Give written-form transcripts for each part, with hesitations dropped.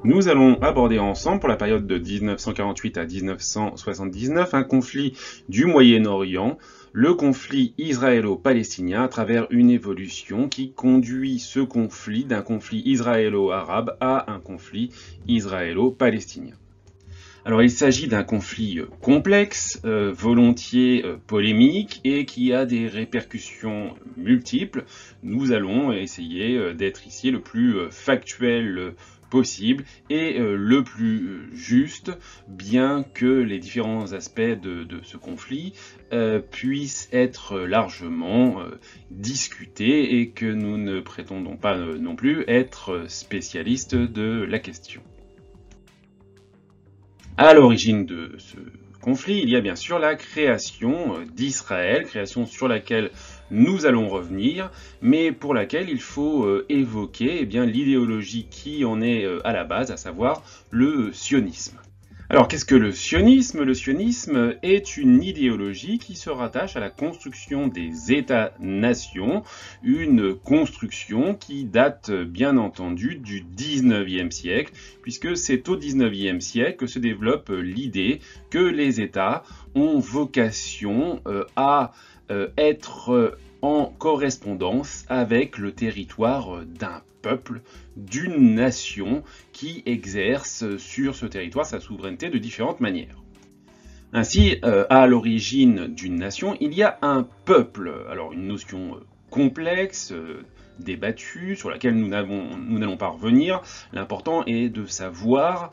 Nous allons aborder ensemble, pour la période de 1948 à 1979, un conflit du Moyen-Orient, le conflit israélo-palestinien, à travers une évolution qui conduit ce conflit d'un conflit israélo-arabe à un conflit israélo-palestinien. Alors il s'agit d'un conflit complexe, volontiers polémique et qui a des répercussions multiples. Nous allons essayer d'être ici le plus factuel possible et le plus juste, bien que les différents aspects de ce conflit puissent être largement discutés et que nous ne prétendons pas non plus être spécialistes de la question. À l'origine de ce conflit, il y a bien sûr la création d'Israël, création sur laquelle nous allons revenir, mais pour laquelle il faut évoquer l'idéologie qui en est à la base, à savoir le sionisme. Alors qu'est-ce que le sionisme? Le sionisme est une idéologie qui se rattache à la construction des États-nations, une construction qui date bien entendu du 19e siècle, puisque c'est au 19e siècle que se développe l'idée que les États ont vocation à être en correspondance avec le territoire d'un peuple, d'une nation qui exerce sur ce territoire sa souveraineté de différentes manières. Ainsi, à l'origine d'une nation, il y a un peuple. Alors une notion complexe, débattue, sur laquelle nous n'allons pas revenir. L'important est de savoir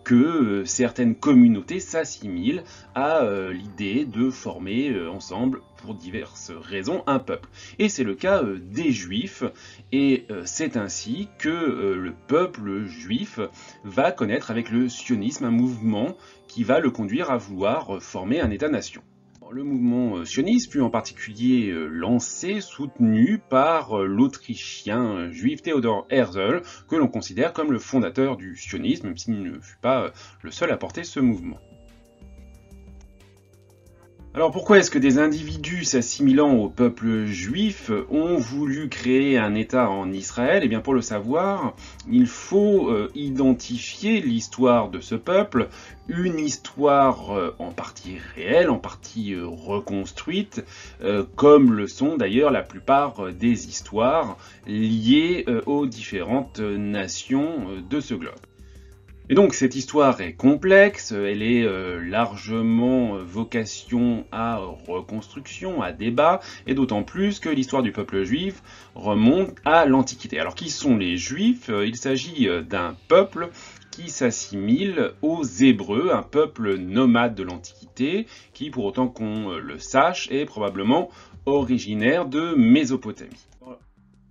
que certaines communautés s'assimilent à l'idée de former ensemble, pour diverses raisons, un peuple. Et c'est le cas des Juifs, et c'est ainsi que le peuple juif va connaître avec le sionisme un mouvement qui va le conduire à vouloir former un État-nation. Le mouvement sioniste fut en particulier lancé, soutenu par l'Autrichien juif Theodor Herzl, que l'on considère comme le fondateur du sionisme, même s'il ne fut pas le seul à porter ce mouvement. Alors pourquoi est-ce que des individus s'assimilant au peuple juif ont voulu créer un État en Israël? Eh bien pour le savoir, il faut identifier l'histoire de ce peuple, une histoire en partie réelle, en partie reconstruite, comme le sont d'ailleurs la plupart des histoires liées aux différentes nations de ce globe. Et donc cette histoire est complexe, elle est largement vocation à reconstruction, à débat, et d'autant plus que l'histoire du peuple juif remonte à l'Antiquité. Alors qui sont les Juifs? Il s'agit d'un peuple qui s'assimile aux Hébreux, un peuple nomade de l'Antiquité, qui pour autant qu'on le sache est probablement originaire de Mésopotamie.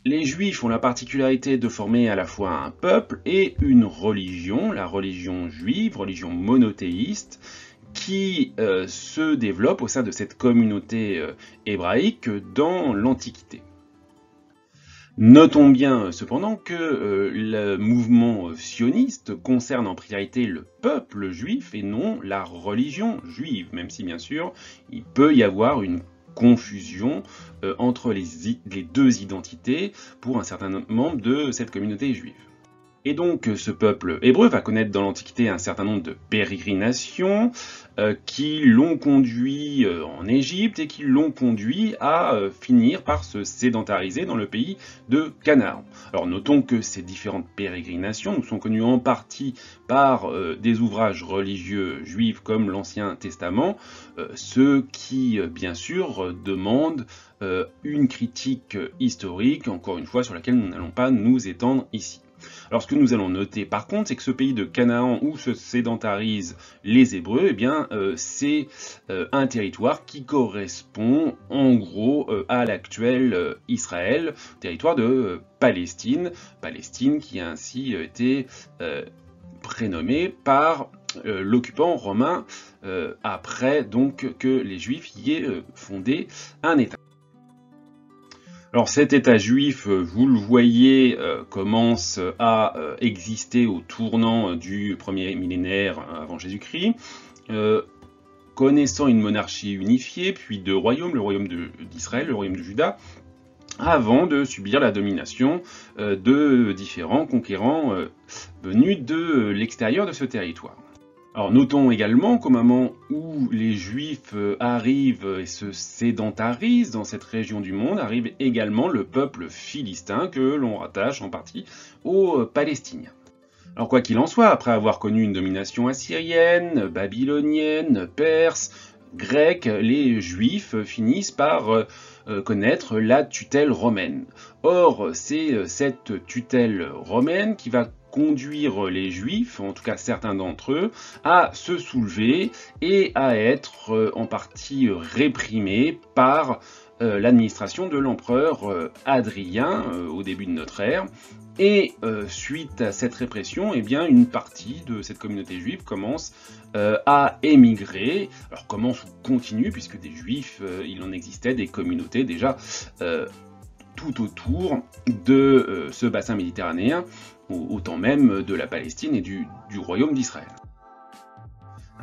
Les Juifs ont la particularité de former à la fois un peuple et une religion, la religion juive, religion monothéiste, qui se développe au sein de cette communauté hébraïque dans l'Antiquité. Notons bien cependant que le mouvement sioniste concerne en priorité le peuple juif et non la religion juive, même si bien sûr il peut y avoir une confusion entre les deux identités pour un certain membre de cette communauté juive. Et donc ce peuple hébreu va connaître dans l'Antiquité un certain nombre de pérégrinations qui l'ont conduit en Égypte et qui l'ont conduit à finir par se sédentariser dans le pays de Canaan. Alors notons que ces différentes pérégrinations nous sont connues en partie par des ouvrages religieux juifs comme l'Ancien Testament, ce qui bien sûr demande une critique historique, encore une fois sur laquelle nous n'allons pas nous étendre ici. Alors ce que nous allons noter par contre, c'est que ce pays de Canaan où se sédentarisent les Hébreux, eh bien c'est un territoire qui correspond en gros à l'actuel Israël, territoire de Palestine, Palestine qui a ainsi été prénommée par l'occupant romain après donc que les Juifs y aient fondé un État. Alors cet État juif, vous le voyez, commence à exister au tournant du premier millénaire avant Jésus-Christ, connaissant une monarchie unifiée, puis deux royaumes, le royaume d'Israël, le royaume de Juda, avant de subir la domination de différents conquérants venus de l'extérieur de ce territoire. Alors notons également qu'au moment où les Juifs arrivent et se sédentarisent dans cette région du monde, arrive également le peuple philistin que l'on rattache en partie aux Palestiniens. Alors quoi qu'il en soit, après avoir connu une domination assyrienne, babylonienne, perse, grecque, les Juifs finissent par connaître la tutelle romaine. Or, c'est cette tutelle romaine qui va conduire les Juifs, en tout cas certains d'entre eux, à se soulever et à être en partie réprimés par l'administration de l'empereur Hadrien au début de notre ère. Et suite à cette répression, eh bien, une partie de cette communauté juive commence à émigrer. Alors commence ou continue, puisque des Juifs, il en existait des communautés déjà tout autour de ce bassin méditerranéen, au temps même de la Palestine et du royaume d'Israël.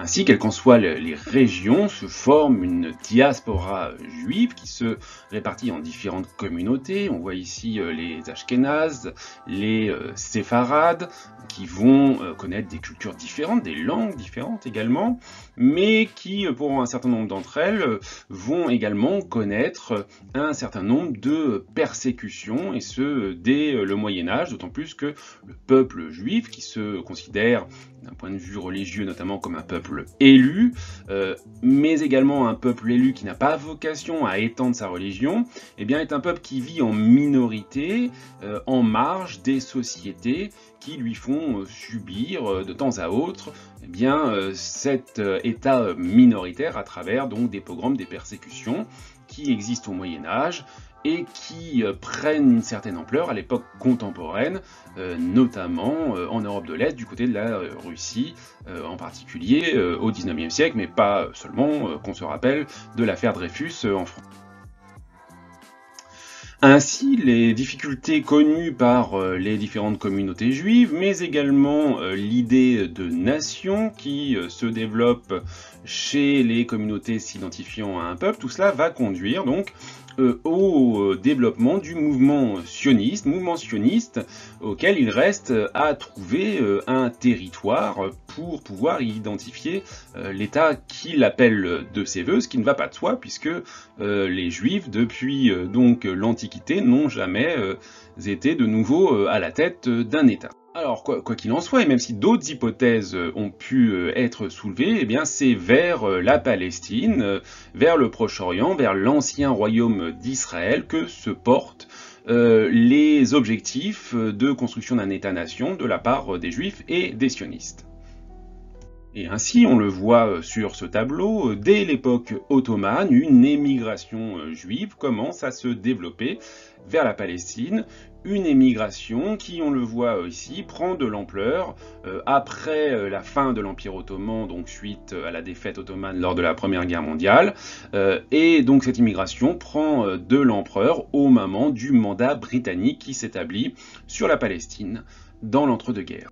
Ainsi, quelles qu'en soient les régions, se forme une diaspora juive qui se répartit en différentes communautés. On voit ici les Ashkénazes, les Séfarades, qui vont connaître des cultures différentes, des langues différentes également, mais qui, pour un certain nombre d'entre elles, vont également connaître un certain nombre de persécutions, et ce, dès le Moyen-Âge, d'autant plus que le peuple juif, qui se considère d'un point de vue religieux notamment comme un peuple élu, mais également un peuple élu qui n'a pas vocation à étendre sa religion, eh bien est un peuple qui vit en minorité, en marge des sociétés qui lui font subir de temps à autre eh bien, cet état minoritaire à travers donc des pogroms, des persécutions qui existent au Moyen-Âge et qui prennent une certaine ampleur à l'époque contemporaine, notamment en Europe de l'Est, du côté de la Russie, en particulier au XIXe siècle, mais pas seulement, qu'on se rappelle de l'affaire Dreyfus en France. Ainsi, les difficultés connues par les différentes communautés juives, mais également l'idée de nation qui se développe chez les communautés s'identifiant à un peuple, tout cela va conduire donc au développement du mouvement sioniste auquel il reste à trouver un territoire pour pouvoir identifier l'État qu'il appelle de ses voeux, ce qui ne va pas de soi puisque les Juifs depuis donc l'Antiquité n'ont jamais été de nouveau à la tête d'un État. Alors, quoi qu'il en soit, et même si d'autres hypothèses ont pu être soulevées, eh bien c'est vers la Palestine, vers le Proche-Orient, vers l'ancien royaume d'Israël que se portent les objectifs de construction d'un État-nation de la part des Juifs et des sionistes. Et ainsi, on le voit sur ce tableau, dès l'époque ottomane, une émigration juive commence à se développer vers la Palestine, une émigration qui, on le voit ici, prend de l'ampleur après la fin de l'Empire ottoman, donc suite à la défaite ottomane lors de la Première Guerre mondiale, et donc cette immigration prend de l'ampleur au moment du mandat britannique qui s'établit sur la Palestine dans l'entre-deux-guerres.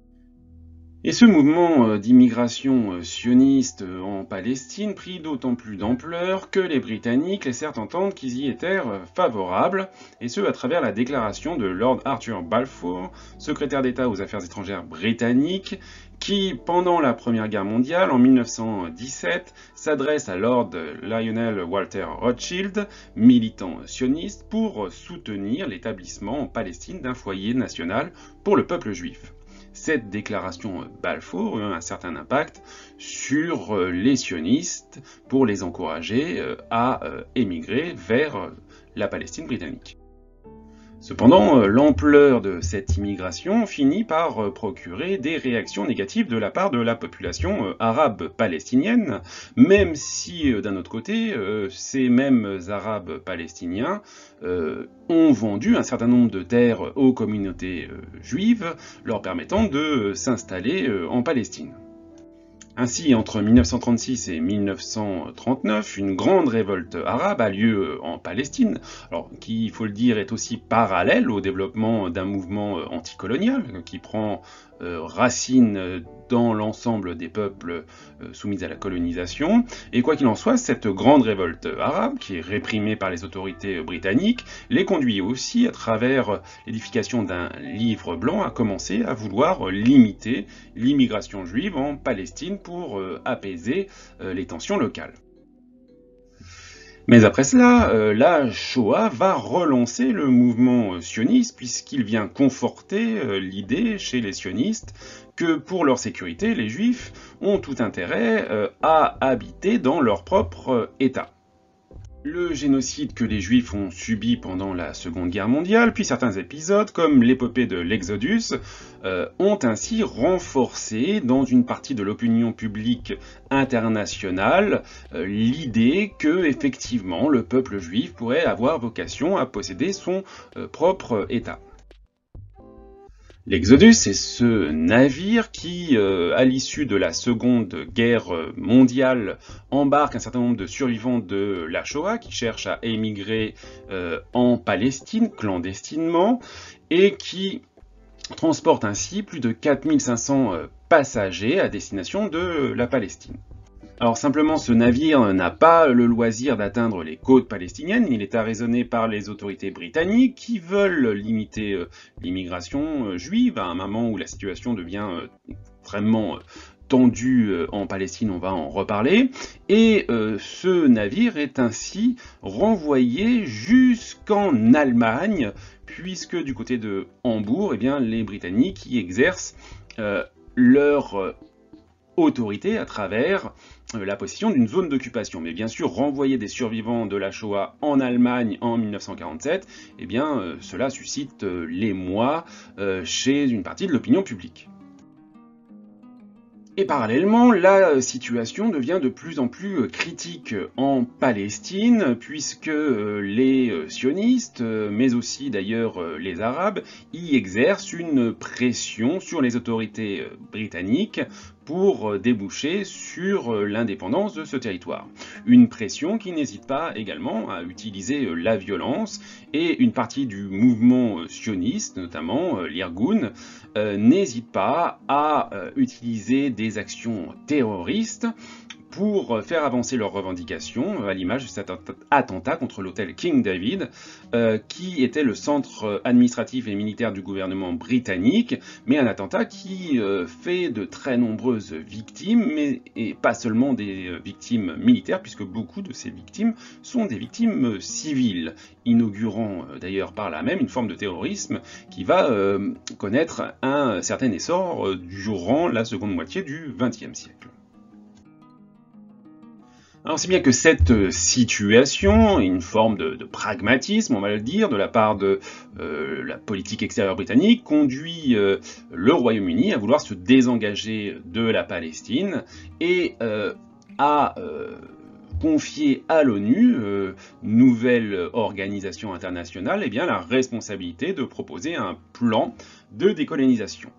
Et ce mouvement d'immigration sioniste en Palestine prit d'autant plus d'ampleur que les Britanniques laissèrent entendre qu'ils y étaient favorables, et ce à travers la déclaration de Lord Arthur Balfour, secrétaire d'État aux Affaires étrangères britannique, qui, pendant la Première Guerre mondiale, en 1917, s'adresse à Lord Lionel Walter Rothschild, militant sioniste, pour soutenir l'établissement en Palestine d'un foyer national pour le peuple juif. Cette déclaration Balfour a eu un certain impact sur les sionistes pour les encourager à émigrer vers la Palestine britannique. Cependant, l'ampleur de cette immigration finit par procurer des réactions négatives de la part de la population arabe palestinienne, même si, d'un autre côté, ces mêmes arabes palestiniens ont vendu un certain nombre de terres aux communautés juives, leur permettant de s'installer en Palestine. Ainsi, entre 1936 et 1939, une grande révolte arabe a lieu en Palestine, alors qui, il faut le dire, est aussi parallèle au développement d'un mouvement anticolonial qui prend racine dans l'ensemble des peuples soumis à la colonisation. Et quoi qu'il en soit, cette grande révolte arabe, qui est réprimée par les autorités britanniques, les conduit aussi, à travers l'édification d'un livre blanc, à commencer à vouloir limiter l'immigration juive en Palestine pour apaiser les tensions locales. Mais après cela, la Shoah va relancer le mouvement sioniste puisqu'il vient conforter l'idée chez les sionistes que pour leur sécurité, les Juifs ont tout intérêt à habiter dans leur propre État. Le génocide que les Juifs ont subi pendant la Seconde Guerre mondiale, puis certains épisodes, comme l'épopée de l'Exodus, ont ainsi renforcé dans une partie de l'opinion publique internationale l'idée que, effectivement, le peuple juif pourrait avoir vocation à posséder son propre État. L'Exodus, c'est ce navire qui, à l'issue de la Seconde Guerre mondiale, embarque un certain nombre de survivants de la Shoah qui cherchent à émigrer en Palestine clandestinement et qui transporte ainsi plus de 4500 passagers à destination de la Palestine. Alors simplement, ce navire n'a pas le loisir d'atteindre les côtes palestiniennes, il est arraisonné par les autorités britanniques qui veulent limiter l'immigration juive à un moment où la situation devient extrêmement tendue en Palestine, on va en reparler, et ce navire est ainsi renvoyé jusqu'en Allemagne, puisque du côté de Hambourg, eh bien, les Britanniques y exercent leur autorité à travers la possession d'une zone d'occupation. Mais bien sûr, renvoyer des survivants de la Shoah en Allemagne en 1947, eh bien, cela suscite l'émoi chez une partie de l'opinion publique. Et parallèlement, la situation devient de plus en plus critique en Palestine, puisque les sionistes, mais aussi d'ailleurs les Arabes, y exercent une pression sur les autorités britanniques pour déboucher sur l'indépendance de ce territoire. Une pression qui n'hésite pas également à utiliser la violence, et une partie du mouvement sioniste, notamment l'Irgun, n'hésite pas à utiliser des actions terroristes pour faire avancer leurs revendications, à l'image de cet attentat contre l'hôtel King David, qui était le centre administratif et militaire du gouvernement britannique, mais un attentat qui fait de très nombreuses victimes, et pas seulement des victimes militaires, puisque beaucoup de ces victimes sont des victimes civiles, inaugurant d'ailleurs par là même une forme de terrorisme qui va connaître un certain essor durant la seconde moitié du XXe siècle. Alors c'est bien que cette situation, une forme de pragmatisme, on va le dire, de la part de la politique extérieure britannique, conduit le Royaume-Uni à vouloir se désengager de la Palestine et à confier à l'ONU, nouvelle organisation internationale, eh bien, la responsabilité de proposer un plan de décolonisation.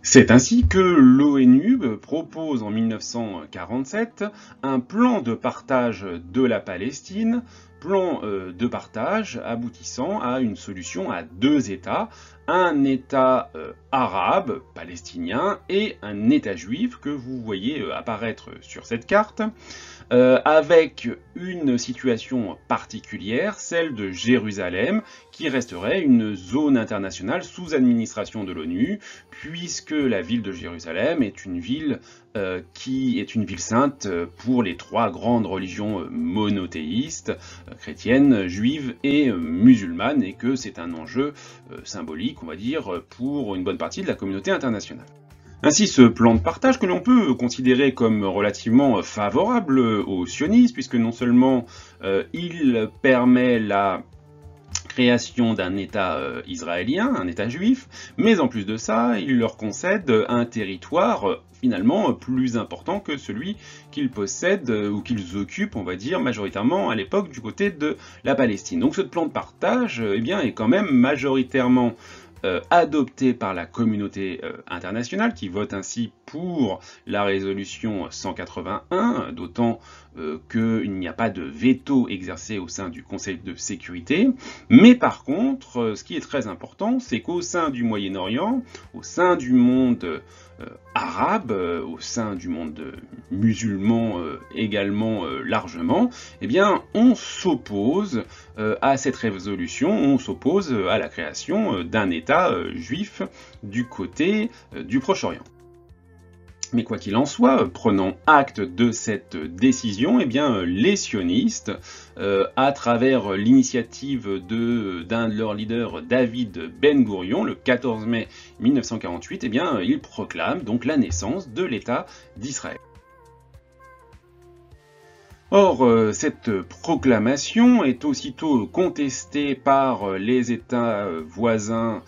C'est ainsi que l'ONU propose en 1947 un plan de partage de la Palestine, plan de partage aboutissant à une solution à deux États, un État arabe, palestinien, et un État juif que vous voyez apparaître sur cette carte, avec une situation particulière, celle de Jérusalem, qui resterait une zone internationale sous administration de l'ONU, puisque la ville de Jérusalem est une ville qui est une ville sainte pour les trois grandes religions monothéistes, chrétienne, juive et musulmane, et que c'est un enjeu symbolique, on va dire, pour une bonne partie de la communauté internationale. Ainsi, ce plan de partage que l'on peut considérer comme relativement favorable aux sionistes, puisque non seulement il permet la création d'un État israélien, un État juif, mais en plus de ça, il leur concède un territoire finalement plus important que celui qu'ils possèdent ou qu'ils occupent, on va dire, majoritairement à l'époque du côté de la Palestine. Donc ce plan de partage eh bien, est quand même majoritairement adopté par la communauté internationale, qui vote ainsi pour la résolution 181, d'autant qu'il n'y a pas de veto exercé au sein du Conseil de sécurité. Mais par contre, ce qui est très important, c'est qu'au sein du Moyen-Orient, au sein du monde arabe, au sein du monde musulman également largement, eh bien, on s'oppose à cette résolution, on s'oppose à la création d'un État juif du côté du Proche-Orient. Mais quoi qu'il en soit, prenant acte de cette décision, eh bien, les sionistes, à travers l'initiative d'un de leurs leaders, David Ben-Gourion, le 14 mai 1948, eh bien, ils proclament donc la naissance de l'État d'Israël. Or, cette proclamation est aussitôt contestée par les États voisins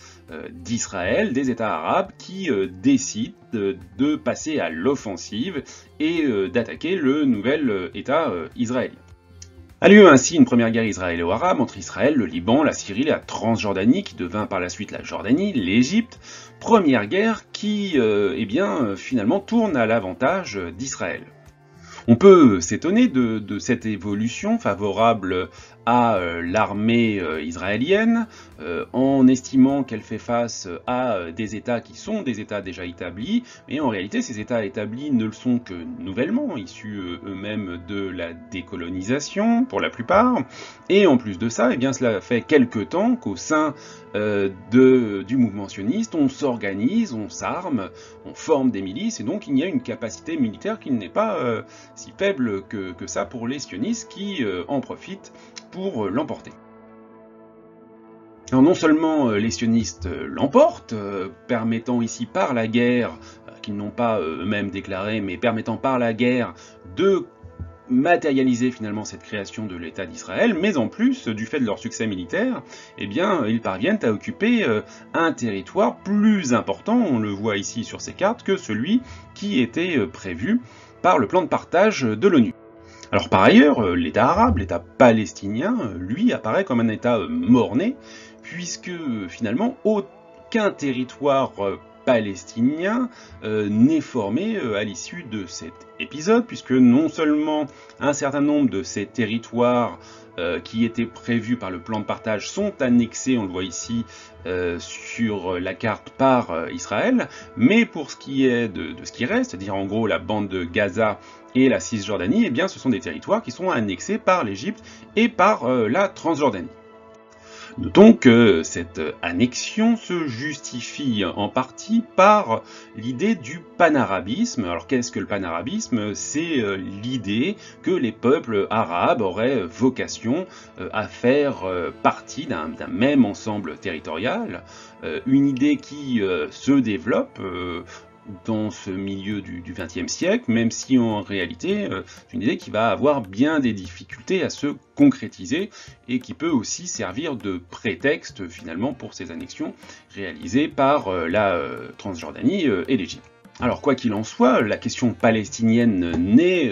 d'Israël, des États arabes, qui décident de passer à l'offensive et d'attaquer le nouvel État israélien. A lieu ainsi une première guerre israélo-arabe entre Israël, le Liban, la Syrie, la Transjordanie, qui devint par la suite la Jordanie, l'Égypte. Première guerre qui, finalement, tourne à l'avantage d'Israël. On peut s'étonner de cette évolution favorable à l'armée israélienne, en estimant qu'elle fait face à des États qui sont des États déjà établis, mais en réalité ces États établis ne le sont que nouvellement, issus eux-mêmes de la décolonisation pour la plupart, et en plus de ça, eh bien, cela fait quelque temps qu'au sein du mouvement sioniste, on s'organise, on s'arme, on forme des milices, et donc il y a une capacité militaire qui n'est pas si faible que ça pour les sionistes qui en profitent pour l'emporter. Alors non seulement les sionistes l'emportent, permettant ici par la guerre, qu'ils n'ont pas eux-mêmes déclaré, mais permettant par la guerre de matérialiser finalement cette création de l'État d'Israël, mais en plus, du fait de leur succès militaire, eh bien, ils parviennent à occuper un territoire plus important, on le voit ici sur ces cartes, que celui qui était prévu par le plan de partage de l'ONU. Alors par ailleurs, l'État arabe, l'État palestinien, lui, apparaît comme un État mort-né, puisque finalement aucun territoire palestinien n'est formé à l'issue de cet épisode, puisque non seulement un certain nombre de ces territoires qui étaient prévus par le plan de partage sont annexés, on le voit ici sur la carte par Israël, mais pour ce qui est de ce qui reste, c'est-à-dire en gros la bande de Gaza et la Cisjordanie, eh bien ce sont des territoires qui sont annexés par l'Égypte et par la Transjordanie. Notons que cette annexion se justifie en partie par l'idée du panarabisme. Alors qu'est-ce que le panarabisme? C'est l'idée que les peuples arabes auraient vocation à faire partie d'un même ensemble territorial, une idée qui se développe dans ce milieu du XXe siècle, même si en réalité c'est une idée qui va avoir bien des difficultés à se concrétiser et qui peut aussi servir de prétexte finalement pour ces annexions réalisées par la Transjordanie et l'Égypte. Alors quoi qu'il en soit, la question palestinienne naît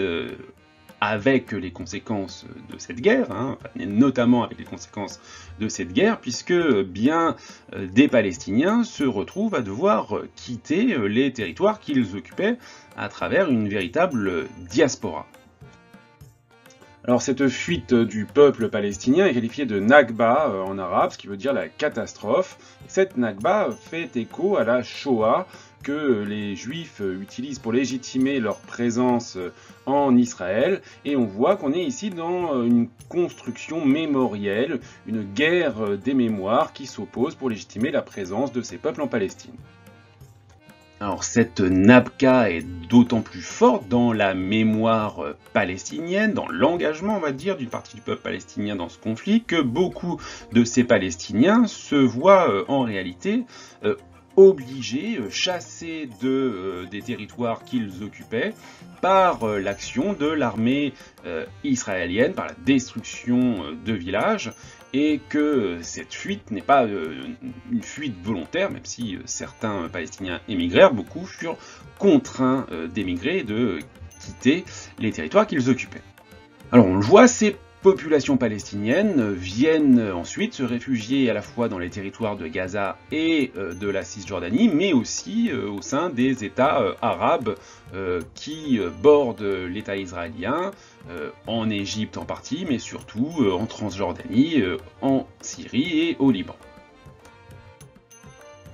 avec les conséquences de cette guerre, notamment avec les conséquences de cette guerre, puisque bien des Palestiniens se retrouvent à devoir quitter les territoires qu'ils occupaient à travers une véritable diaspora. Alors cette fuite du peuple palestinien est qualifiée de Nakba en arabe, ce qui veut dire la catastrophe. Et cette Nakba fait écho à la Shoah que les Juifs utilisent pour légitimer leur présence en Israël, et on voit qu'on est ici dans une construction mémorielle, une guerre des mémoires qui s'oppose pour légitimer la présence de ces peuples en Palestine. Alors cette Nakba est d'autant plus forte dans la mémoire palestinienne, dans l'engagement, on va dire, d'une partie du peuple palestinien dans ce conflit, que beaucoup de ces Palestiniens se voient en réalité obligés, chassés des territoires qu'ils occupaient par l'action de l'armée israélienne, par la destruction de villages, et que cette fuite n'est pas une fuite volontaire, même si certains Palestiniens émigrèrent, beaucoup furent contraints d'émigrer et de quitter les territoires qu'ils occupaient. Alors on le voit, c'est populations palestiniennes viennent ensuite se réfugier à la fois dans les territoires de Gaza et de la Cisjordanie, mais aussi au sein des États arabes qui bordent l'État israélien, en Égypte en partie, mais surtout en Transjordanie, en Syrie et au Liban.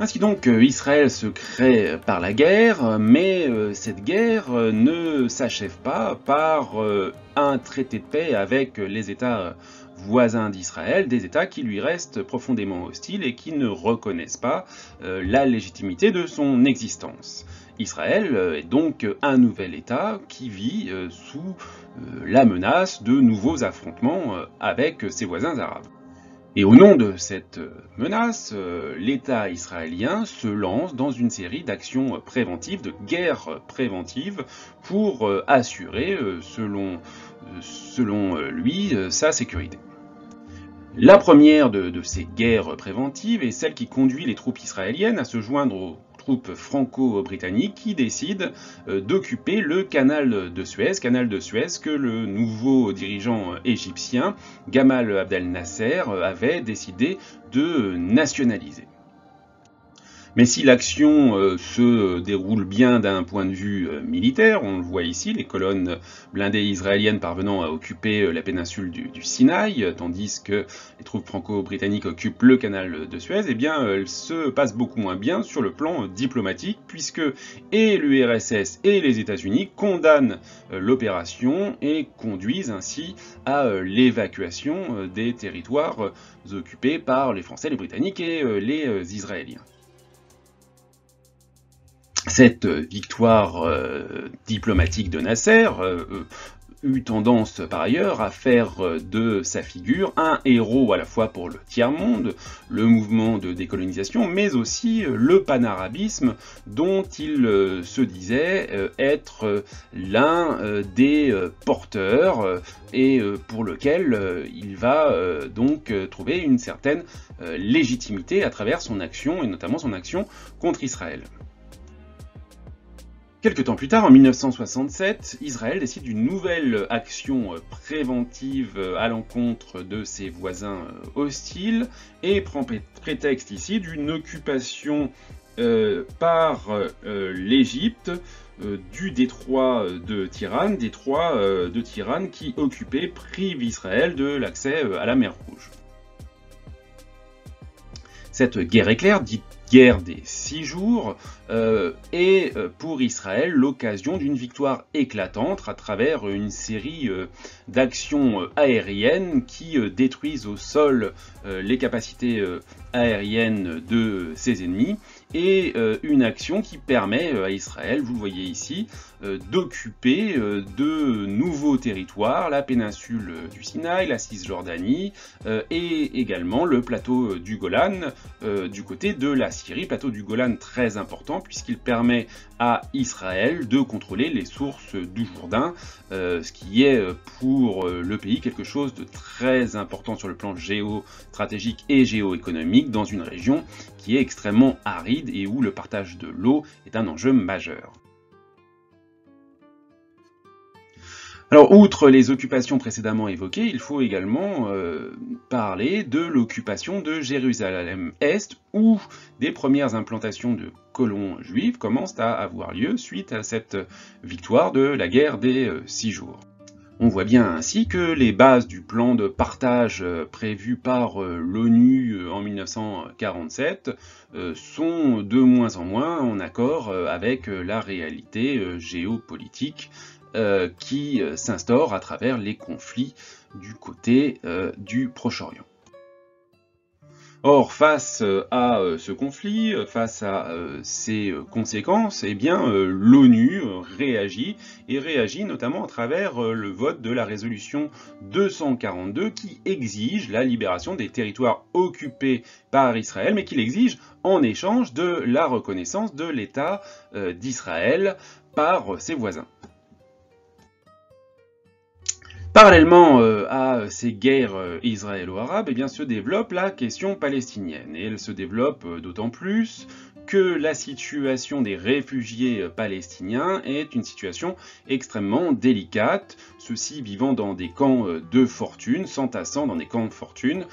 Ainsi donc, Israël se crée par la guerre, mais cette guerre ne s'achève pas par un traité de paix avec les États voisins d'Israël, des États qui lui restent profondément hostiles et qui ne reconnaissent pas la légitimité de son existence. Israël est donc un nouvel État qui vit sous la menace de nouveaux affrontements avec ses voisins arabes. Et au nom de cette menace, l'État israélien se lance dans une série d'actions préventives, de guerres préventives, pour assurer, selon lui, sa sécurité. La première de ces guerres préventives est celle qui conduit les troupes israéliennes à se joindre aux troupes franco-britanniques qui décident d'occuper le canal de Suez que le nouveau dirigeant égyptien Gamal Abdel Nasser avait décidé de nationaliser. Mais si l'action se déroule bien d'un point de vue militaire, on le voit ici, les colonnes blindées israéliennes parvenant à occuper la péninsule du Sinaï, tandis que les troupes franco-britanniques occupent le canal de Suez, eh bien, elles se passent beaucoup moins bien sur le plan diplomatique, puisque et l'URSS et les États-Unis condamnent l'opération et conduisent ainsi à l'évacuation des territoires occupés par les Français, les Britanniques et les Israéliens. Cette victoire diplomatique de Nasser eut tendance par ailleurs à faire de sa figure un héros à la fois pour le tiers-monde, le mouvement de décolonisation, mais aussi le panarabisme dont il se disait être l'un des porteurs et pour lequel il va donc trouver une certaine légitimité à travers son action, et notamment son action contre Israël. Quelque temps plus tard, en 1967, Israël décide d'une nouvelle action préventive à l'encontre de ses voisins hostiles et prend prétexte ici d'une occupation par l'Égypte du détroit de Tiran, qui occupé prive Israël de l'accès à la mer Rouge. Cette guerre éclair, dite guerre des 6 jours, est pour Israël l'occasion d'une victoire éclatante à travers une série d'actions aériennes qui détruisent au sol les capacités aériennes de ses ennemis, et une action qui permet à Israël, vous le voyez ici, d'occuper de nouveaux territoires, la péninsule du Sinaï, la Cisjordanie, et également le plateau du Golan du côté de la Syrie, plateau du Golan très important puisqu'il permet à Israël de contrôler les sources du Jourdain, ce qui est pour le pays quelque chose de très important sur le plan géostratégique et géoéconomique dans une région qui est extrêmement aride et où le partage de l'eau est un enjeu majeur. Alors, outre les occupations précédemment évoquées, il faut également parler de l'occupation de Jérusalem-Est, où des premières implantations de colons juifs commencent à avoir lieu suite à cette victoire de la guerre des 6 jours. On voit bien ainsi que les bases du plan de partage prévu par l'ONU en 1947 sont de moins en moins en accord avec la réalité géopolitique qui s'instaure à travers les conflits du côté du Proche-Orient. Or, face à ce conflit, face à ses conséquences, eh bien, l'ONU réagit, et réagit notamment à travers le vote de la résolution 242 qui exige la libération des territoires occupés par Israël, mais qui l'exige en échange de la reconnaissance de l'État d'Israël par ses voisins. Parallèlement à ces guerres israélo-arabes, eh bien, se développe la question palestinienne. Et elle se développe d'autant plus que la situation des réfugiés palestiniens est une situation extrêmement délicate, ceux-ci vivant dans des camps de fortune, s'entassant dans des camps de fortune,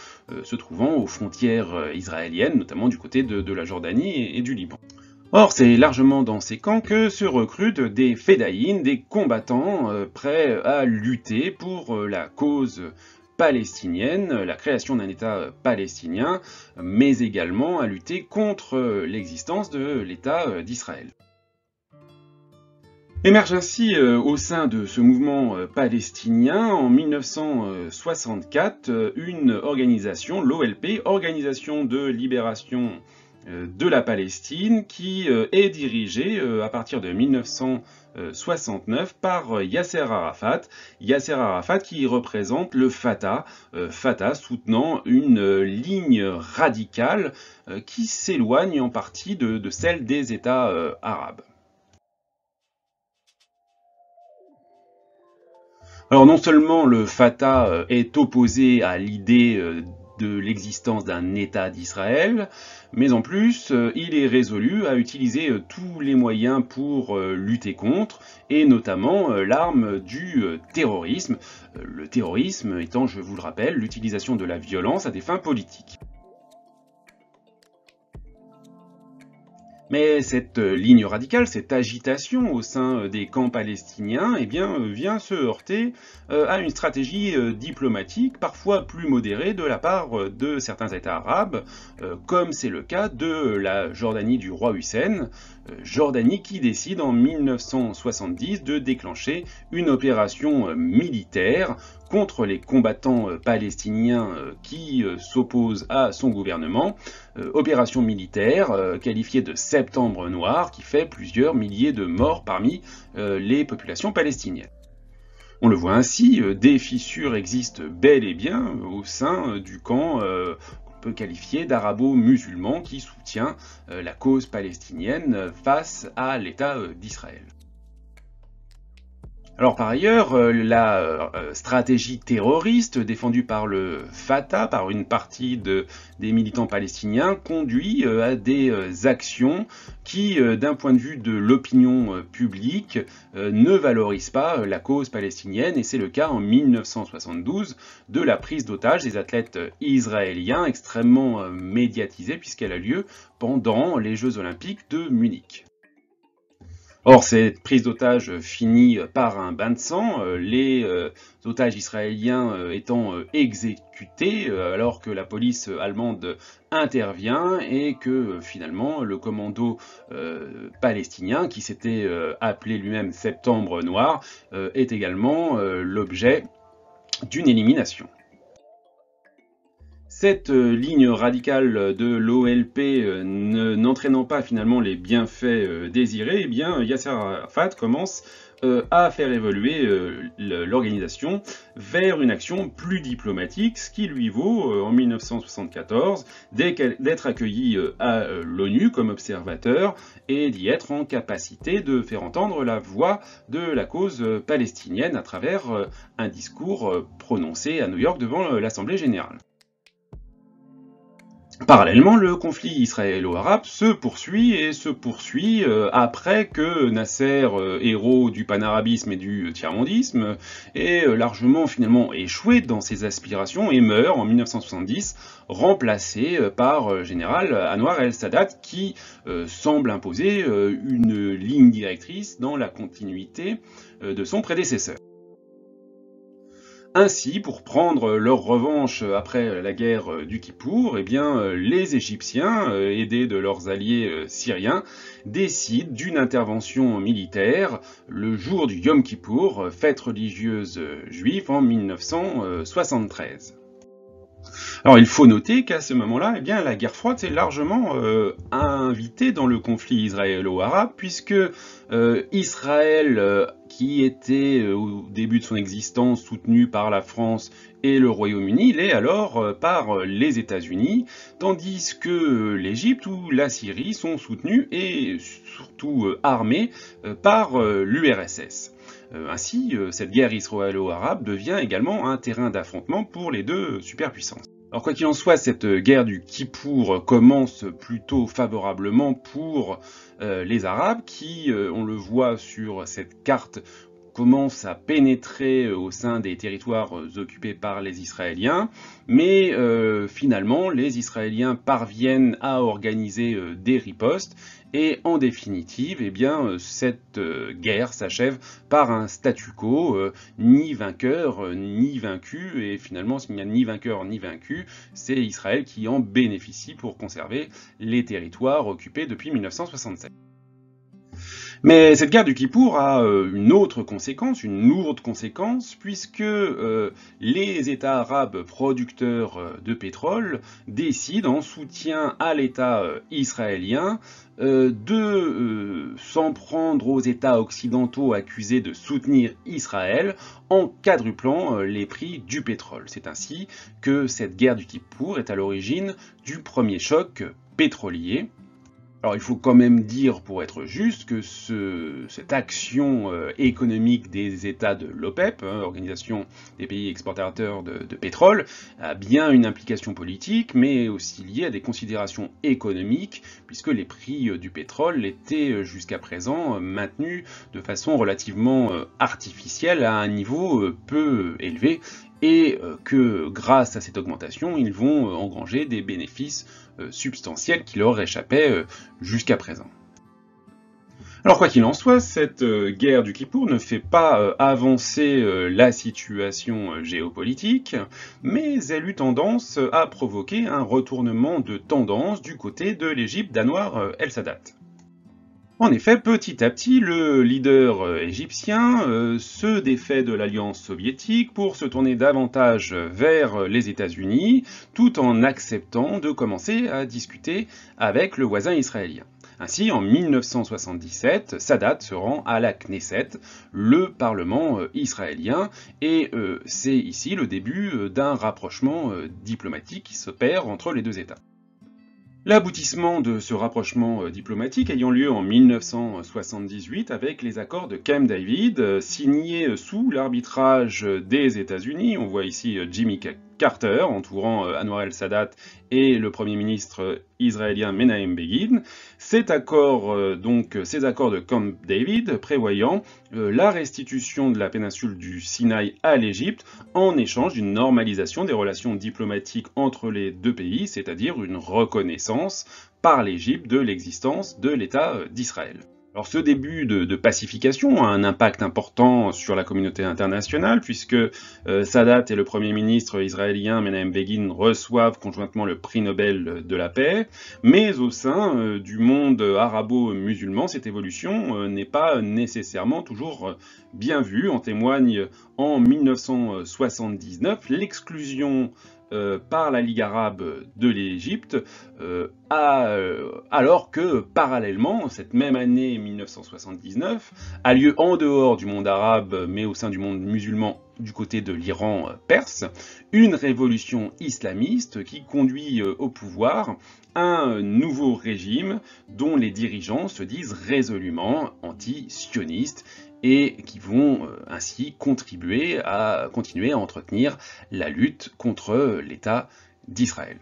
se trouvant aux frontières israéliennes, notamment du côté de la Jordanie et du Liban. Or, c'est largement dans ces camps que se recrutent des fédayines, des combattants prêts à lutter pour la cause palestinienne, la création d'un État palestinien, mais également à lutter contre l'existence de l'État d'Israël. Émerge ainsi au sein de ce mouvement palestinien en 1964 une organisation, l'OLP, Organisation de libération de la Palestine, qui est dirigée à partir de 1969 par Yasser Arafat. Yasser Arafat qui représente le Fatah, Fatah soutenant une ligne radicale qui s'éloigne en partie de celle des États arabes. Alors non seulement le Fatah est opposé à l'idée de l'existence d'un État d'Israël, mais en plus, il est résolu à utiliser tous les moyens pour lutter contre, et notamment l'arme du terrorisme. Le terrorisme étant, je vous le rappelle, l'utilisation de la violence à des fins politiques. Mais cette ligne radicale, cette agitation au sein des camps palestiniens, eh bien, vient se heurter à une stratégie diplomatique parfois plus modérée de la part de certains États arabes, comme c'est le cas de la Jordanie du roi Hussein, Jordanie qui décide en 1970 de déclencher une opération militaire contre les combattants palestiniens qui s'opposent à son gouvernement, opération militaire qualifiée de Septembre Noir qui fait plusieurs milliers de morts parmi les populations palestiniennes. On le voit ainsi, des fissures existent bel et bien au sein du camp qu'on peut qualifier d'arabo-musulman qui soutient la cause palestinienne face à l'État d'Israël. Alors par ailleurs, la stratégie terroriste défendue par le Fatah, par une partie des militants palestiniens, conduit à des actions qui, d'un point de vue de l'opinion publique, ne valorisent pas la cause palestinienne, et c'est le cas en 1972 de la prise d'otages des athlètes israéliens extrêmement médiatisée puisqu'elle a lieu pendant les Jeux Olympiques de Munich. Or, cette prise d'otages finit par un bain de sang, les otages israéliens étant exécutés alors que la police allemande intervient et que finalement le commando palestinien, qui s'était appelé lui-même Septembre Noir, est également l'objet d'une élimination. Cette ligne radicale de l'OLP n'entraînant pas finalement les bienfaits désirés, eh bien Yasser Arafat commence à faire évoluer l'organisation vers une action plus diplomatique, ce qui lui vaut en 1974 d'être accueilli à l'ONU comme observateur et d'y être en capacité de faire entendre la voix de la cause palestinienne à travers un discours prononcé à New York devant l'Assemblée générale. Parallèlement, le conflit israélo-arabe se poursuit après que Nasser, héros du panarabisme et du tiers-mondisme, ait largement finalement échoué dans ses aspirations et meurt en 1970, remplacé par général Anwar el-Sadat qui semble imposer une ligne directrice dans la continuité de son prédécesseur. Ainsi, pour prendre leur revanche après la guerre du Kippour, eh bien, les Égyptiens, aidés de leurs alliés syriens, décident d'une intervention militaire le jour du Yom Kippour, fête religieuse juive en 1973. Alors il faut noter qu'à ce moment-là, eh bien, la guerre froide s'est largement invitée dans le conflit israélo-arabe, puisque Israël, qui était au début de son existence soutenu par la France et le Royaume-Uni, l'est alors par les États-Unis, tandis que l'Égypte ou la Syrie sont soutenus et surtout armés par l'URSS. Ainsi, cette guerre israélo-arabe devient également un terrain d'affrontement pour les deux superpuissances. Alors quoi qu'il en soit, cette guerre du Kippour commence plutôt favorablement pour les Arabes qui, on le voit sur cette carte, commencent à pénétrer au sein des territoires occupés par les Israéliens, mais finalement les Israéliens parviennent à organiser des ripostes et en définitive, eh bien, cette guerre s'achève par un statu quo, ni vainqueur ni vaincu, et finalement s'il n'y a ni vainqueur ni vaincu, c'est Israël qui en bénéficie pour conserver les territoires occupés depuis 1967. Mais cette guerre du Kippour a une autre conséquence, une lourde conséquence, puisque les États arabes producteurs de décident, en soutien à l'État israélien, de s'en prendre aux États occidentaux accusés de soutenir Israël en quadruplant les prix du pétrole. C'est ainsi que cette guerre du Kippour est à l'origine du premier choc pétrolier. Alors il faut quand même dire, pour être juste, que cette action économique des États de l'OPEP, Organisation des pays exportateurs de pétrole, a bien une implication politique, mais aussi liée à des considérations économiques, puisque les prix du pétrole étaient jusqu'à présent maintenus de façon relativement artificielle à un niveau peu élevé, et que grâce à cette augmentation, ils vont engranger des bénéfices substantiels qui leur échappaient jusqu'à présent. Alors quoi qu'il en soit, cette guerre du Kippour ne fait pas avancer la situation géopolitique, mais elle eut tendance à provoquer un retournement de tendance du côté de l'Égypte d'Anwar el-Sadat. En effet, petit à petit, le leader égyptien se défait de l'alliance soviétique pour se tourner davantage vers les États-Unis, tout en acceptant de commencer à discuter avec le voisin israélien. Ainsi, en 1977, Sadat se rend à la Knesset, le parlement israélien, et c'est ici le début d'un rapprochement diplomatique qui s'opère entre les deux États. L'aboutissement de ce rapprochement diplomatique ayant lieu en 1978 avec les accords de Camp David, signés sous l'arbitrage des États-Unis. On voit ici Jimmy Carter entourant Anwar el-Sadat et le Premier ministre israélien Menahem Begin. Ces accords de Camp David prévoyant la restitution de la péninsule du Sinaï à l'Égypte en échange d'une normalisation des relations diplomatiques entre les deux pays, c'est-à-dire une reconnaissance par l'Égypte de l'existence de l'État d'Israël. Alors ce début de pacification a un impact important sur la communauté internationale puisque Sadat et le Premier ministre israélien Menahem Begin reçoivent conjointement le prix Nobel de la paix, mais au sein du monde arabo-musulman, cette évolution n'est pas nécessairement toujours bien vue. En témoigne en 1979 l'exclusion par la Ligue arabe de l'Égypte, alors que parallèlement, cette même année 1979, a lieu en dehors du monde arabe, mais au sein du monde musulman du côté de l'Iran perse, une révolution islamiste qui conduit au pouvoir un nouveau régime dont les dirigeants se disent résolument anti-sionistes et qui vont ainsi continuer à entretenir la lutte contre l'État d'Israël.